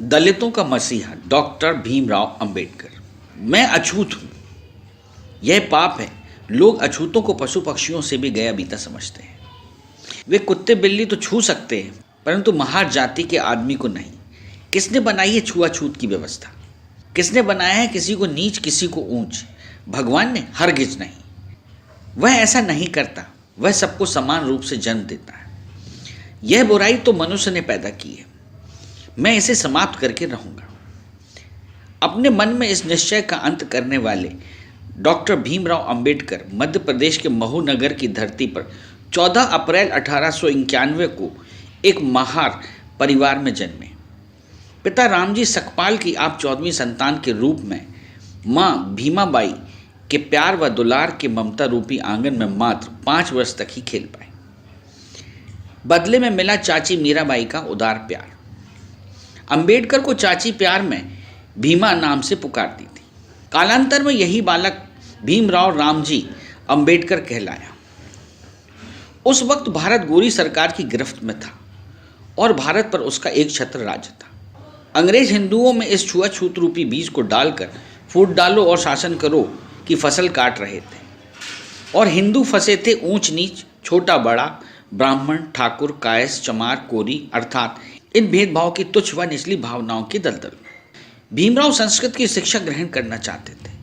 दलितों का मसीहा डॉक्टर भीमराव अंबेडकर। मैं अछूत हूँ, यह पाप है। लोग अछूतों को पशु पक्षियों से भी गया बीता समझते हैं। वे कुत्ते बिल्ली तो छू सकते हैं, परंतु महार जाति के आदमी को नहीं। किसने बनाई है छुआछूत की व्यवस्था? किसने बनाया है किसी को नीच किसी को ऊंच? भगवान ने? हरगिज नहीं। वह ऐसा नहीं करता। वह सबको समान रूप से जन्म देता है। यह बुराई तो मनुष्य ने पैदा की है। मैं इसे समाप्त करके रहूंगा। अपने मन में इस निश्चय का अंत करने वाले डॉक्टर भीमराव अंबेडकर मध्य प्रदेश के महू नगर की धरती पर 14 अप्रैल 1891 को एक महार परिवार में जन्मे। पिता रामजी सकपाल की आप 14वीं संतान के रूप में मां भीमाबाई के प्यार व दुलार के ममता रूपी आंगन में मात्र 5 वर्ष तक ही खेल पाए। बदले में मिला चाची मीराबाई का उदार प्यार। अंबेडकर को चाची प्यार में भीमा नाम से पुकारती थी। कालांतर में यही बालक भीमराव रामजी अंबेडकर कहलाया। उस वक्त भारत गोरी सरकार की गिरफ्त में था और भारत पर उसका एक छत्र राज्य था। अंग्रेज हिंदुओं में इस छुआछूत रूपी बीज को डालकर फूट डालो और शासन करो की फसल काट रहे थे, और हिंदू फंसे थे ऊंच नीच, छोटा बड़ा, ब्राह्मण, ठाकुर, कायस, चमार, कोरी अर्थात इन भेदभाव की तुच्छ व निचली भावनाओं की दलदल में। भीमराव संस्कृत की शिक्षा ग्रहण करना चाहते थे,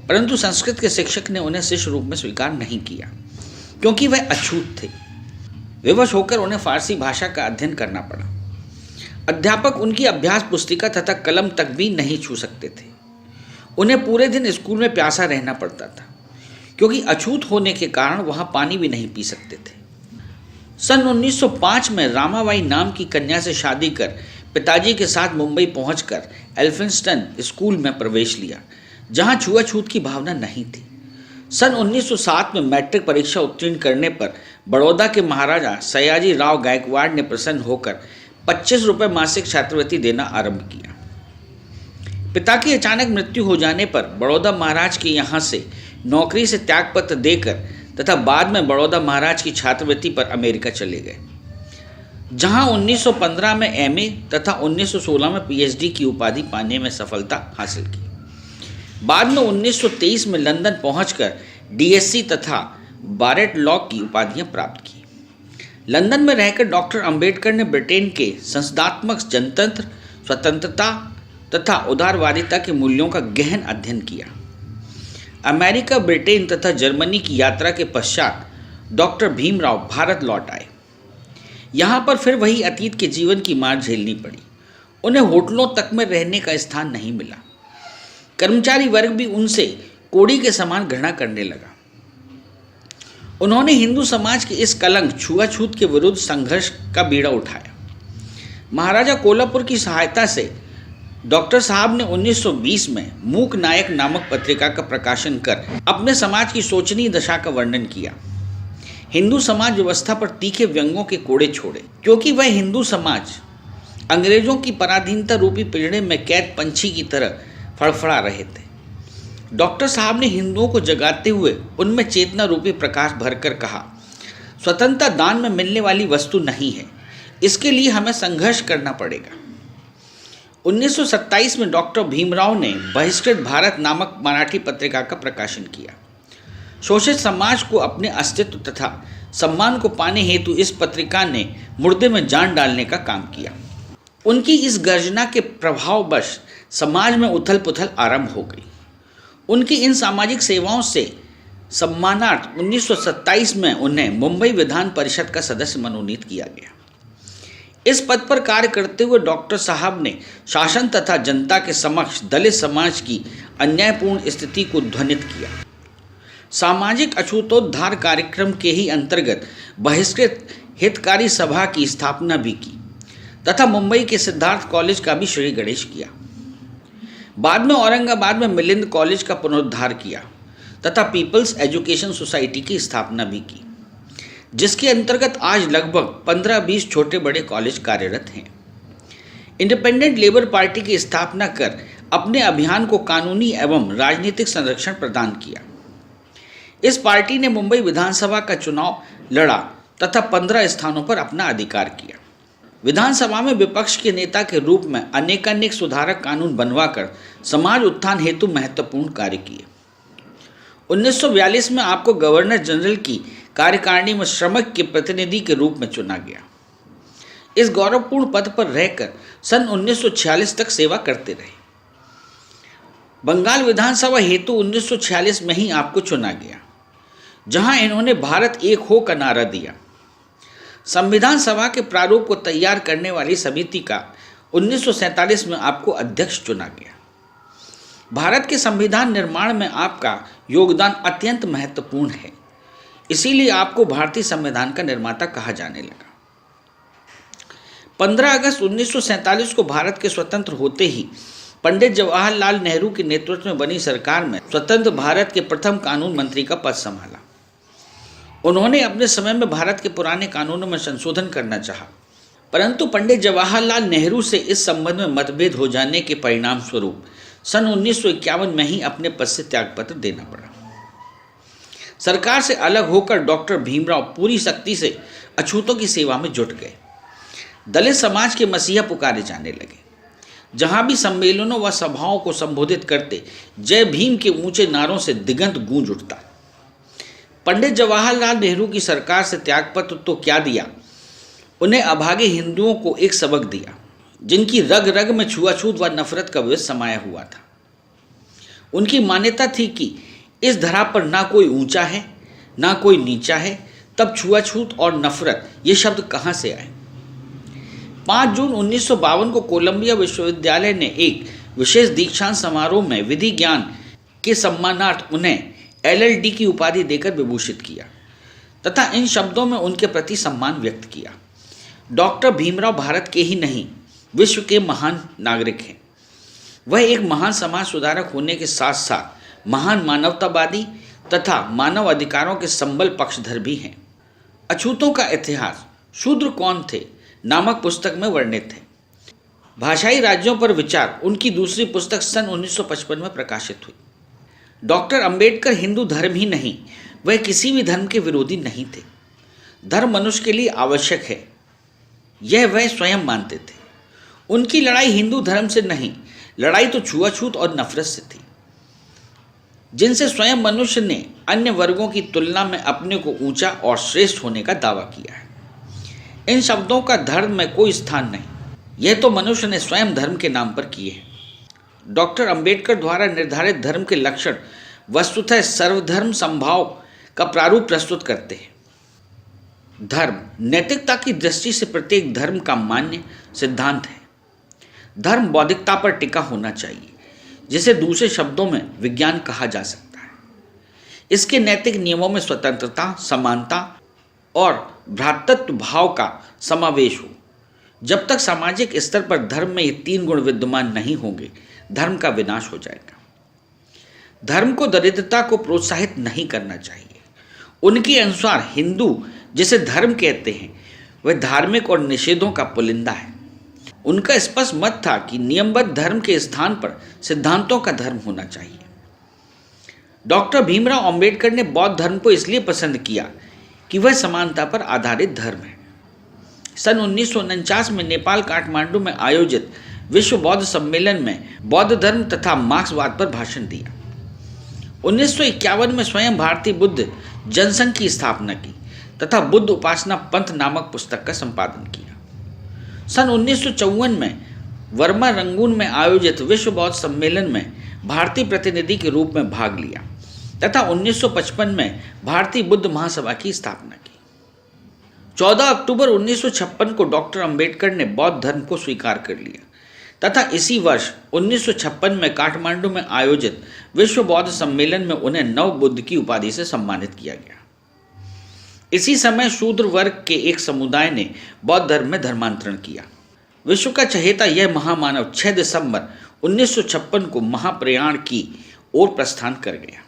परंतु संस्कृत के शिक्षक ने उन्हें शिष्य रूप में स्वीकार नहीं किया, क्योंकि वह अछूत थे। विवश होकर उन्हें फारसी भाषा का अध्ययन करना पड़ा। अध्यापक उनकी अभ्यास पुस्तिका तथा कलम तक भी नहीं छू सकते थे। उन्हें पूरे दिन स्कूल में प्यासा रहना पड़ता था, क्योंकि अछूत होने के कारण वहां पानी भी नहीं पी सकते थे। सन 1905 में रामाबाई नाम की कन्या से शादी कर पिताजी के साथ मुंबई पहुंचकर एल्फिंस्टन स्कूल में प्रवेश लिया, जहां छुआछूत की भावना नहीं थी। सन 1907 में मैट्रिक परीक्षा उत्तीर्ण करने पर बड़ौदा के महाराजा सयाजी राव गायकवाड़ ने प्रसन्न होकर 25 रुपये मासिक छात्रवृत्ति देना आरंभ किया। पिता की अचानक मृत्यु हो जाने पर बड़ौदा महाराज के यहाँ से नौकरी से त्यागपत्र देकर तथा बाद में बड़ौदा महाराज की छात्रवृत्ति पर अमेरिका चले गए, जहां 1915 में एमए तथा 1916 में पीएचडी की उपाधि पाने में सफलता हासिल की। बाद में 1923 में लंदन पहुंचकर डीएससी तथा बारेट लॉ की उपाधियां प्राप्त की। लंदन में रहकर डॉक्टर अंबेडकर ने ब्रिटेन के संसदात्मक जनतंत्र, स्वतंत्रता तथा उदारवादिता के मूल्यों का गहन अध्ययन किया। अमेरिका, ब्रिटेन तथा जर्मनी की यात्रा के पश्चात डॉक्टर भीमराव भारत लौट आए। यहाँ पर फिर वही अतीत के जीवन की मार झेलनी पड़ी। उन्हें होटलों तक में रहने का स्थान नहीं मिला। कर्मचारी वर्ग भी उनसे कोड़ी के समान घृणा करने लगा। उन्होंने हिंदू समाज के इस कलंक छुआछूत के विरुद्ध संघर्ष का बीड़ा उठाया। महाराजा कोल्हापुर की सहायता से डॉक्टर साहब ने 1920 में मूक नायक नामक पत्रिका का प्रकाशन कर अपने समाज की शोचनीय दशा का वर्णन किया। हिंदू समाज व्यवस्था पर तीखे व्यंग्यों के कोड़े छोड़े, क्योंकि वह हिंदू समाज अंग्रेजों की पराधीनता रूपी पिंजड़े में कैद पंछी की तरह फड़फड़ा रहे थे। डॉक्टर साहब ने हिंदुओं को जगाते हुए उनमें चेतना रूपी प्रकाश भरकर कहा, स्वतंत्रता दान में मिलने वाली वस्तु नहीं है, इसके लिए हमें संघर्ष करना पड़ेगा। 1927 में डॉक्टर भीमराव ने बहिष्कृत भारत नामक मराठी पत्रिका का प्रकाशन किया। शोषित समाज को अपने अस्तित्व तथा सम्मान को पाने हेतु इस पत्रिका ने मुर्दे में जान डालने का काम किया। उनकी इस गर्जना के प्रभाववश समाज में उथल पुथल आरंभ हो गई। उनकी इन सामाजिक सेवाओं से सम्मानार्थ 1927 में उन्हें मुंबई विधान परिषद का सदस्य मनोनीत किया गया। इस पद पर कार्य करते हुए डॉक्टर साहब ने शासन तथा जनता के समक्ष दलित समाज की अन्यायपूर्ण स्थिति को ध्वनित किया। सामाजिक अछूतोद्धार कार्यक्रम के ही अंतर्गत बहिष्कृत हितकारी सभा की स्थापना भी की तथा मुंबई के सिद्धार्थ कॉलेज का भी श्री गणेश किया। बाद में औरंगाबाद में मिलिंद कॉलेज का पुनरुद्धार किया तथा पीपल्स एजुकेशन सोसाइटी की स्थापना भी की, जिसके अंतर्गत आज लगभग 15-20 छोटे बड़े कॉलेज कार्यरत हैं। इंडिपेंडेंट लेबर पार्टी की स्थापना कर अपने अभियान को कानूनी एवं राजनीतिक संरक्षण प्रदान किया। इस पार्टी ने मुंबई विधानसभा का चुनाव लड़ा तथा 15 स्थानों पर अपना अधिकार किया। विधानसभा में विपक्ष के नेता के रूप में अनेकानेक सुधारक कानून बनवाकर समाज उत्थान हेतु महत्वपूर्ण कार्य किए। 1942 में आपको गवर्नर जनरल की कार्यकारिणी में श्रमिक के प्रतिनिधि के रूप में चुना गया। इस गौरवपूर्ण पद पर रहकर सन 1946 तक सेवा करते रहे। बंगाल विधानसभा हेतु 1946 में ही आपको चुना गया, जहां इन्होंने भारत एक हो का नारा दिया। संविधान सभा के प्रारूप को तैयार करने वाली समिति का 1947 में आपको अध्यक्ष चुना गया। भारत के संविधान निर्माण में आपका योगदान अत्यंत महत्वपूर्ण है, इसीलिए आपको भारतीय संविधान का निर्माता कहा जाने लगा। 15 अगस्त 1947 को भारत के स्वतंत्र होते ही पंडित जवाहरलाल नेहरू के नेतृत्व में बनी सरकार में स्वतंत्र भारत के प्रथम कानून मंत्री का पद संभाला। उन्होंने अपने समय में भारत के पुराने कानूनों में संशोधन करना चाहा, परंतु पंडित जवाहरलाल नेहरू से इस संबंध में मतभेद हो जाने के परिणाम स्वरूप सन 1951 में ही अपने पद से त्यागपत्र देना पड़ा। सरकार से अलग होकर डॉक्टर भीमराव पूरी शक्ति से अछूतों की सेवा में जुट गए। दलित समाज के मसीहा पुकारे जाने लगे। जहां भी सम्मेलनों व सभाओं को संबोधित करते जय भीम के ऊंचे नारों से दिगंत गूंज उठता। पंडित जवाहरलाल नेहरू की सरकार से त्यागपत्र तो क्या दिया, उन्हें अभागे हिंदुओं को एक सबक दिया, जिनकी रग रग में छुआछूत व नफरत का विष समाया हुआ था। उनकी मान्यता थी कि इस धरा पर ना कोई ऊंचा है ना कोई नीचा है, तब छुआछूत और नफरत ये शब्द कहाँ से आए। 5 जून 1952 को कोलंबिया विश्वविद्यालय ने एक विशेष दीक्षांत समारोह में विधि ज्ञान के सम्मानार्थ उन्हें LLD की उपाधि देकर विभूषित किया तथा इन शब्दों में उनके प्रति सम्मान व्यक्त किया। डॉक्टर भीमराव भारत के ही नहीं, विश्व के महान नागरिक हैं। वह एक महान समाज सुधारक होने के साथ साथ महान मानवतावादी तथा मानव अधिकारों के संबल पक्षधर भी हैं। अछूतों का इतिहास, शूद्र कौन थे नामक पुस्तक में वर्णित है। भाषाई राज्यों पर विचार उनकी दूसरी पुस्तक सन 1955 में प्रकाशित हुई। डॉक्टर अंबेडकर हिंदू धर्म ही नहीं, वह किसी भी धर्म के विरोधी नहीं थे। धर्म मनुष्य के लिए आवश्यक है, यह वह स्वयं मानते थे। उनकी लड़ाई हिंदू धर्म से नहीं, लड़ाई तो छुआछूत और नफरत से थी, जिनसे स्वयं मनुष्य ने अन्य वर्गों की तुलना में अपने को ऊंचा और श्रेष्ठ होने का दावा किया है। इन शब्दों का धर्म में कोई स्थान नहीं, यह तो मनुष्य ने स्वयं धर्म के नाम पर किए हैं। डॉक्टर अंबेडकर द्वारा निर्धारित धर्म के लक्षण वस्तुतः सर्वधर्म समभाव का प्रारूप प्रस्तुत करते हैं। धर्म नैतिकता की दृष्टि से प्रत्येक धर्म का मान्य सिद्धांत है। धर्म बौद्धिकता पर टिका होना चाहिए, जिसे दूसरे शब्दों में विज्ञान कहा जा सकता है। इसके नैतिक नियमों में स्वतंत्रता, समानता और भ्रातृत्व भाव का समावेश हो। जब तक सामाजिक स्तर पर धर्म में ये 3 गुण विद्यमान नहीं होंगे, धर्म का विनाश हो जाएगा। धर्म को दरिद्रता को प्रोत्साहित नहीं करना चाहिए। उनके अनुसार हिंदू जिसे धर्म कहते हैं, वह धार्मिक और निषेधों का पुलिंदा है। उनका स्पष्ट मत था कि नियमबद्ध धर्म के स्थान पर सिद्धांतों का धर्म होना चाहिए। डॉक्टर भीमराव अंबेडकर ने बौद्ध धर्म को इसलिए पसंद किया कि वह समानता पर आधारित धर्म है। सन 1949 में नेपाल काठमांडू में आयोजित विश्व बौद्ध सम्मेलन में बौद्ध धर्म तथा मार्क्सवाद पर भाषण दिया। 1951 में स्वयं भारतीय बुद्ध जनसंघ की स्थापना की तथा बुद्ध उपासना पंथ नामक पुस्तक का संपादन किया। सन 1954 में वर्मा रंगून में आयोजित विश्व बौद्ध सम्मेलन में भारतीय प्रतिनिधि के रूप में भाग लिया तथा 1955 में भारतीय बुद्ध महासभा की स्थापना की। 14 अक्टूबर 1956 को डॉक्टर अंबेडकर ने बौद्ध धर्म को स्वीकार कर लिया तथा इसी वर्ष 1956 में काठमांडू में आयोजित विश्व बौद्ध सम्मेलन में उन्हें नव बुद्ध की उपाधि से सम्मानित किया गया। इसी समय शूद्र वर्ग के एक समुदाय ने बौद्ध धर्म में धर्मांतरण किया। विश्व का चहेता यह महामानव 6 दिसंबर 1956 को महाप्रयाण की ओर प्रस्थान कर गया।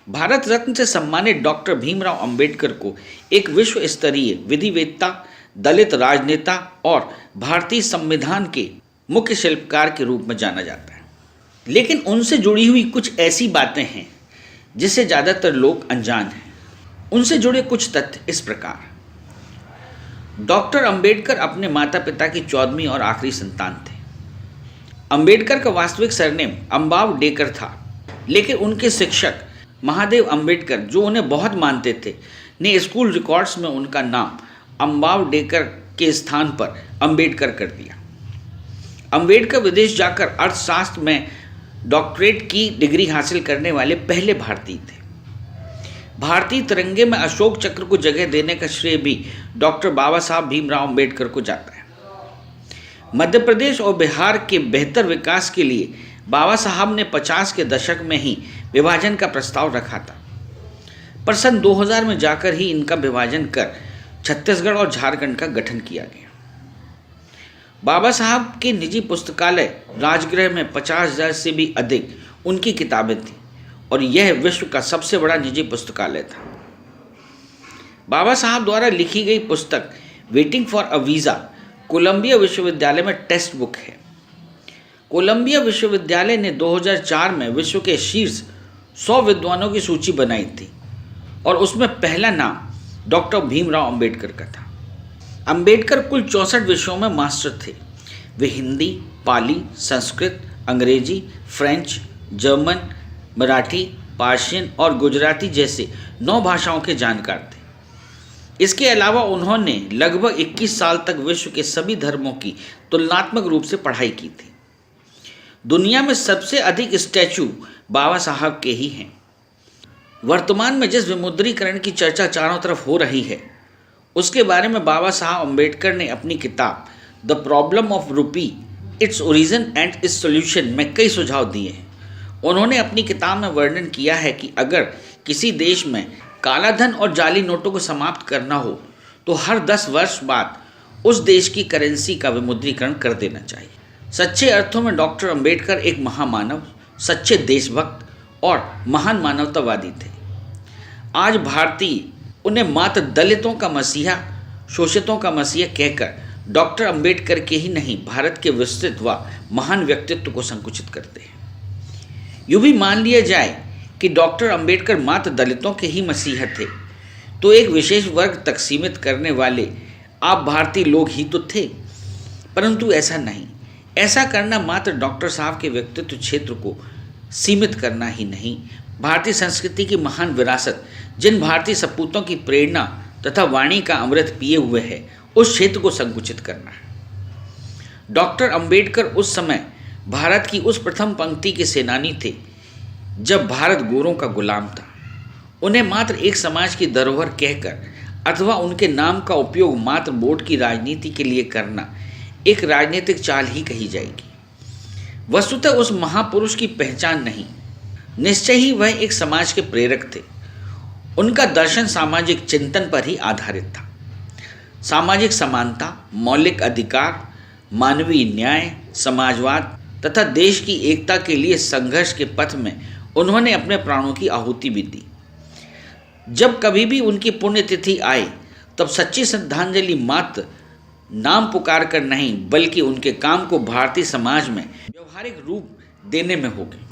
भारत रत्न से सम्मानित डॉक्टर भीमराव अंबेडकर को एक विश्व स्तरीय विधिवेत्ता, दलित राजनेता और भारतीय संविधान के मुख्य शिल्पकार के रूप में जाना जाता है। लेकिन उनसे जुड़ी हुई कुछ ऐसी बातें हैं जिससे ज़्यादातर लोग अनजान हैं। उनसे जुड़े कुछ तथ्य इस प्रकार। डॉक्टर अंबेडकर अपने माता पिता की 14वीं और आखिरी संतान थे। अंबेडकर का वास्तविक सरनेम अंबाव डेकर था, लेकिन उनके शिक्षक महादेव अंबेडकर, जो उन्हें बहुत मानते थे, ने स्कूल रिकॉर्ड्स में उनका नाम अंबाव डेकर के स्थान पर अंबेडकर कर दिया। अंबेडकर विदेश जाकर अर्थशास्त्र में डॉक्टरेट की डिग्री हासिल करने वाले पहले भारतीय थे। भारतीय तिरंगे में अशोक चक्र को जगह देने का श्रेय भी डॉक्टर बाबा साहब भीमराव अंबेडकर को जाता है। मध्य प्रदेश और बिहार के बेहतर विकास के लिए बाबा साहब ने 50 के दशक में ही विभाजन का प्रस्ताव रखा था, पर सन 2000 में जाकर ही इनका विभाजन कर छत्तीसगढ़ और झारखंड का गठन किया गया। बाबा साहब के निजी पुस्तकालय राजगृह में 50,000 से भी अधिक उनकी किताबें थीं और यह विश्व का सबसे बड़ा निजी पुस्तकालय था। बाबा साहब द्वारा लिखी गई पुस्तक waiting for a visa Columbia विश्वविद्यालय में टेक्स्ट बुक है। कोलंबिया विश्वविद्यालय ने 2004 में विश्व के शीर्ष 100 विद्वानों की सूची बनाई थी और उसमें पहला नाम डॉक्टर भीमराव अंबेडकर का था। अंबेडकर कुल 64 विषयों में मास्टर थे। वे हिंदी, पाली, संस्कृत, अंग्रेजी, फ्रेंच, जर्मन, मराठी, पर्शियन और गुजराती जैसे 9 भाषाओं के जानकार थे। इसके अलावा उन्होंने लगभग 21 साल तक विश्व के सभी धर्मों की तुलनात्मक रूप से पढ़ाई की थी। दुनिया में सबसे अधिक स्टैचू बाबा साहब के ही हैं। वर्तमान में जिस विमुद्रीकरण की चर्चा चारों तरफ हो रही है, उसके बारे में बाबा साहब अंबेडकर ने अपनी किताब द प्रॉब्लम ऑफ रूपी, its origin and it's solution में कई सुझाव दिए हैं। उन्होंने अपनी किताब में वर्णन किया है कि अगर किसी देश में काला धन और जाली नोटों को समाप्त करना हो तो हर 10 वर्ष बाद उस देश की करेंसी का विमुद्रीकरण कर देना चाहिए। सच्चे अर्थों में डॉक्टर अंबेडकर एक महामानव, सच्चे देशभक्त और महान मानवतावादी थे। आज भारतीय उन्हें मात्र दलितों का मसीहा, शोषितों का मसीहा कहकर डॉक्टर अंबेडकर के ही नहीं, भारत के विस्तृत व महान व्यक्तित्व को संकुचित करते हैं। यूँ भी मान लिया जाए कि डॉक्टर अंबेडकर मात्र दलितों के ही मसीहा थे तो एक विशेष वर्ग तक सीमित करने वाले आप भारतीय लोग ही तो थे, परंतु ऐसा नहीं। ऐसा करना मात्र डॉक्टर साहब के व्यक्तित्व क्षेत्र को सीमित करना ही नहीं, भारतीय संस्कृति की महान विरासत, जिन भारतीय सपूतों की प्रेरणा तथा वाणी का अमृत पिए हुए है, उस क्षेत्र को संकुचित करना है। डॉक्टर अंबेडकर उस समय भारत की उस प्रथम पंक्ति के सेनानी थे जब भारत गोरों का गुलाम था। उन्हें मात्र एक समाज की धरोहर कहकर अथवा उनके नाम का उपयोग मात्र वोट की राजनीति के लिए करना एक राजनीतिक चाल ही कही जाएगी। वस्तुतः उस महापुरुष की पहचान नहीं, निश्चय ही वह एक समाज के प्रेरक थे। उनका दर्शन सामाजिक चिंतन पर ही आधारित था। सामाजिक समानता, मौलिक अधिकार, मानवीय न्याय, समाजवाद तथा देश की एकता के लिए संघर्ष के पथ में उन्होंने अपने प्राणों की आहुति भी दी। जब कभी भी उनकी पुण्यतिथि आए तब सच्ची श्रद्धांजलि मात्र नाम पुकार कर नहीं, बल्कि उनके काम को भारतीय समाज में व्यवहारिक रूप देने में होगी।